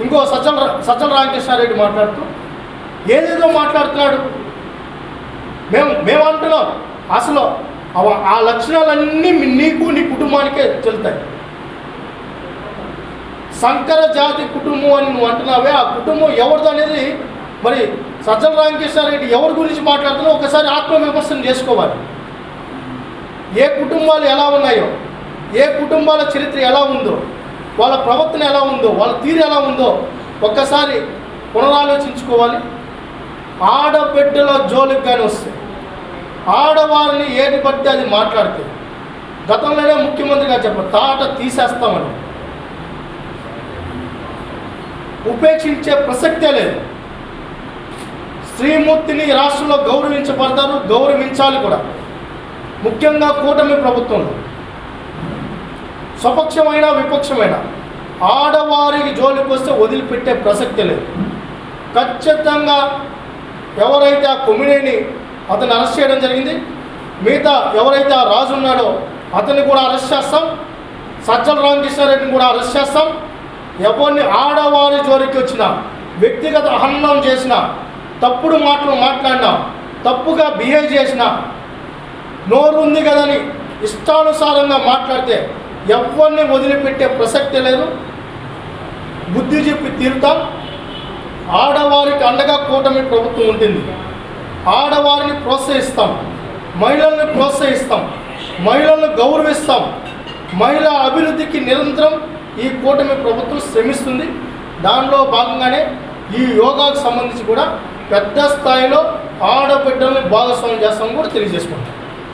ఇంకో సజ్జల రామకృష్ణారెడ్డి మాట్లాడుతూ ఏదేదో మాట్లాడుతున్నాడు. మేము అంటున్నాం అసలు ఆ లక్షణాలన్నీ నీకు నీ కుటుంబానికే చెల్తాయి. సంకర జాతి కుటుంబం అని నువ్వు అంటున్నావే, ఆ కుటుంబం ఎవరిది అనేది మరి సజ్జల రామకృష్ణారెడ్డి ఎవరి గురించి మాట్లాడుతున్నావు ఒకసారి ఆత్మవిమర్శన చేసుకోవాలి. ఏ కుటుంబాలు ఎలా ఉన్నాయో, ఏ కుటుంబాల చరిత్ర ఎలా ఉందో, వాళ్ళ ప్రవర్తన ఎలా ఉందో, వాళ్ళ తీరు ఎలా ఉందో ఒక్కసారి పునరాలోచించుకోవాలి. ఆడబిడ్డల జోలికి కానీ వస్తే, ఆడవారిని ఏది పడితే అది మాట్లాడితే, గతంలోనే ముఖ్యమంత్రి గారు చెప్పారు తాట తీసేస్తామని. ఉపేక్షించే ప్రసక్తే లేదు. శ్రీమూర్తిని రాష్ట్రంలో గౌరవించబడతారు, గౌరవించాలి కూడా. ముఖ్యంగా కూటమి ప్రభుత్వంలో స్వపక్షమైన విపక్షమైన ఆడవారికి జోలికి వస్తే వదిలిపెట్టే ప్రసక్తే లేదు. ఖచ్చితంగా ఎవరైతే ఆ కొమ్మినేని అతను అరెస్ట్ చేయడం జరిగింది, మిగతా ఎవరైతే ఆ రాజు ఉన్నాడో అతన్ని కూడా అరెస్ట్ చేస్తాం, సజ్జల రామకృష్ణారెడ్డిని కూడా అరెస్ట్ చేస్తాం. ఎవరిని ఆడవారి జోలికి వచ్చినా, వ్యక్తిగత హననం చేసినా, తప్పుడు మాటలు మాట్లాడినా, తప్పుగా బిహేవ్ చేసినా, నోరు ఉంది కదని ఇష్టానుసారంగా మాట్లాడితే ఎవరిని వదిలిపెట్టే ప్రసక్తి లేదు. బుద్ధి చెప్పి తీరుతాం. ఆడవారికి అండగా కూటమి ప్రభుత్వం ఉంటుంది. ఆడవారిని ప్రోత్సహిస్తాం, మహిళల్ని ప్రోత్సహిస్తాం, మహిళలను గౌరవిస్తాం. మహిళా అభివృద్ధికి నిరంతరం ఈ కూటమి ప్రభుత్వం శ్రమిస్తుంది. దానిలో భాగంగానే ఈ యోగాకు సంబంధించి కూడా పెద్ద స్థాయిలో ఆడబిడ్డల్ని భాగస్వామ్యం చేస్తామని కూడా తెలియజేసుకుంటాం.